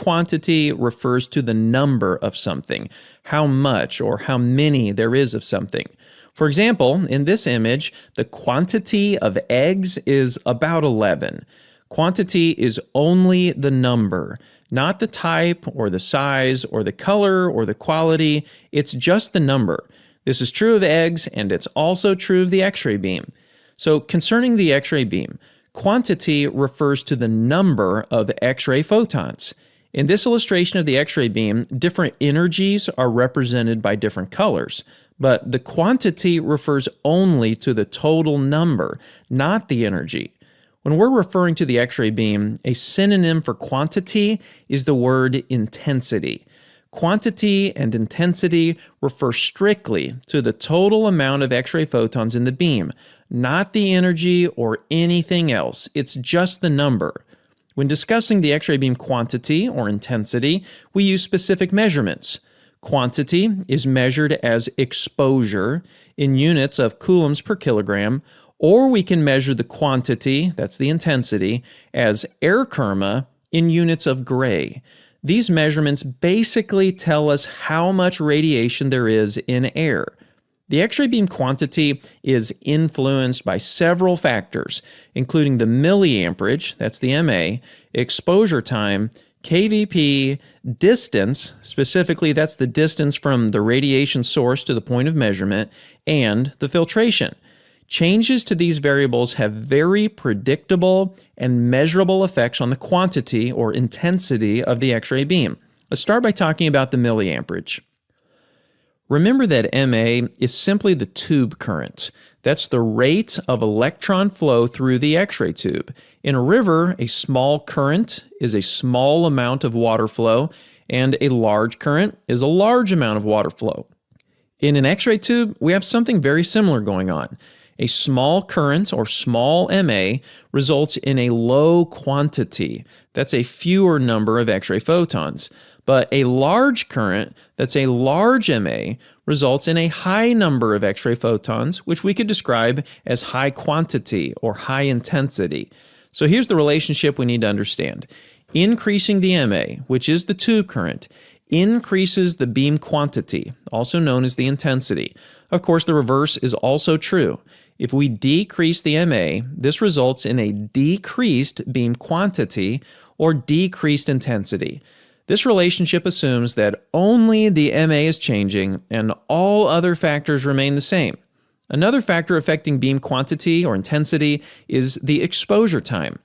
quantity refers to the number of something, how much or how many there is of something. For example, in this image, the quantity of eggs is about 11. Quantity is only the number, not the type or the size or the color or the quality. It's just the number. This is true of eggs, and it's also true of the X-ray beam. So concerning the X-ray beam, quantity refers to the number of X-ray photons. In this illustration of the X-ray beam, different energies are represented by different colors, but the quantity refers only to the total number, not the energy. When we're referring to the X-ray beam, a synonym for quantity is the word intensity. Quantity and intensity refer strictly to the total amount of X-ray photons in the beam, not the energy or anything else. It's just the number. When discussing the X-ray beam quantity or intensity, we use specific measurements. Quantity is measured as exposure in units of coulombs per kilogram, or we can measure the quantity, that's the intensity, as air kerma in units of gray. These measurements basically tell us how much radiation there is in air. The X-ray beam quantity is influenced by several factors, including the milliamperage, that's the MA, exposure time, KVP, distance, specifically that's the distance from the radiation source to the point of measurement, and the filtration. Changes to these variables have very predictable and measurable effects on the quantity or intensity of the X-ray beam. Let's start by talking about the milliamperage. Remember that MA is simply the tube current. That's the rate of electron flow through the X-ray tube. In a river, a small current is a small amount of water flow, and a large current is a large amount of water flow. In an X-ray tube, we have something very similar going on. A small current, or small MA, results in a low quantity. That's a fewer number of X-ray photons. But a large current, that's a large MA, results in a high number of X-ray photons, which we could describe as high quantity or high intensity. So here's the relationship we need to understand. Increasing the MA, which is the tube current, increases the beam quantity, also known as the intensity. Of course, the reverse is also true. If we decrease the MA, this results in a decreased beam quantity or decreased intensity. This relationship assumes that only the MA is changing and all other factors remain the same. Another factor affecting beam quantity or intensity is the exposure time.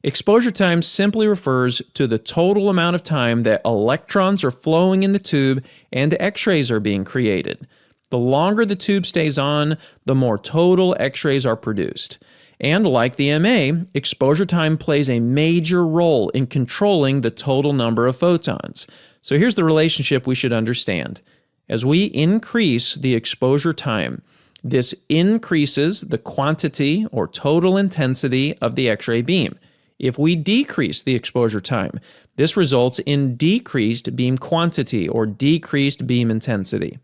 Exposure time simply refers to the total amount of time that electrons are flowing in the tube and X-rays are being created. The longer the tube stays on, the more total X-rays are produced. And like the MA, exposure time plays a major role in controlling the total number of photons. So here's the relationship we should understand. As we increase the exposure time, this increases the quantity or total intensity of the X-ray beam. If we decrease the exposure time, this results in decreased beam quantity or decreased beam intensity.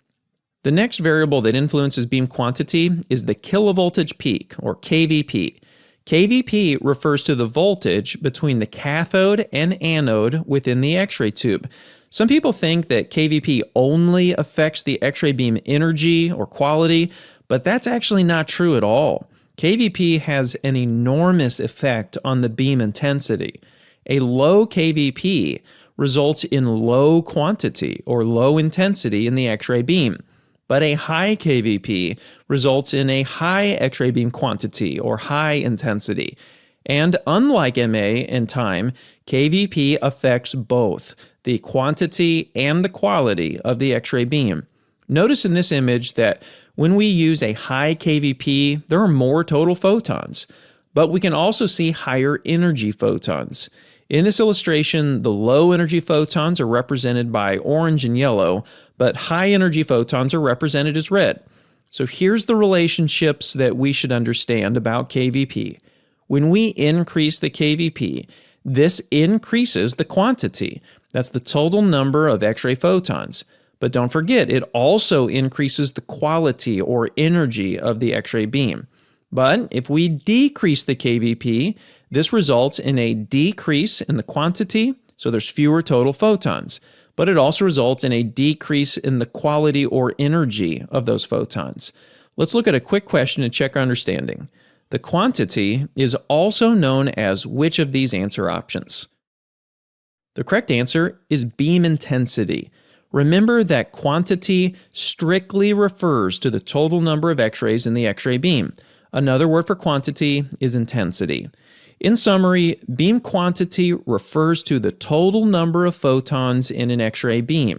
The next variable that influences beam quantity is the kilovoltage peak, or KVP. KVP refers to the voltage between the cathode and anode within the X-ray tube. Some people think that KVP only affects the X-ray beam energy or quality, but that's actually not true at all. KVP has an enormous effect on the beam intensity. A low KVP results in low quantity or low intensity in the X-ray beam. But a high KVP results in a high X-ray beam quantity or high intensity. And unlike MA and time, KVP affects both the quantity and the quality of the X-ray beam. Notice in this image that when we use a high KVP, there are more total photons, but we can also see higher energy photons. In this illustration, the low energy photons are represented by orange and yellow, but high energy photons are represented as red. So here's the relationships that we should understand about KVP. When we increase the KVP, this increases the quantity. That's the total number of X-ray photons. But don't forget, it also increases the quality or energy of the X-ray beam. But if we decrease the KVP, this results in a decrease in the quantity, so there's fewer total photons, but it also results in a decrease in the quality or energy of those photons. Let's look at a quick question to check our understanding. The quantity is also known as which of these answer options? The correct answer is beam intensity. Remember that quantity strictly refers to the total number of X-rays in the X-ray beam. Another word for quantity is intensity. In summary, beam quantity refers to the total number of photons in an X-ray beam.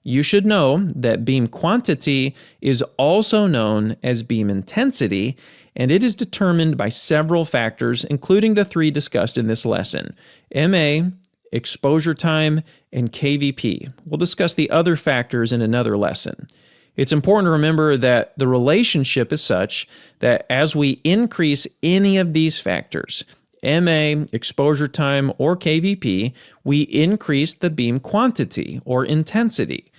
You should know that beam quantity is also known as beam intensity, and it is determined by several factors, including the three discussed in this lesson: MA, exposure time, and KVP. We'll discuss the other factors in another lesson. It's important to remember that the relationship is such that as we increase any of these factors, MA, exposure time, or KVP, we increase the beam quantity or intensity.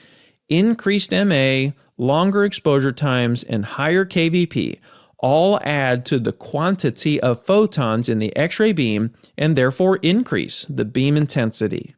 Increased MA, longer exposure times, and higher KVP all add to the quantity of photons in the X-ray beam and therefore increase the beam intensity.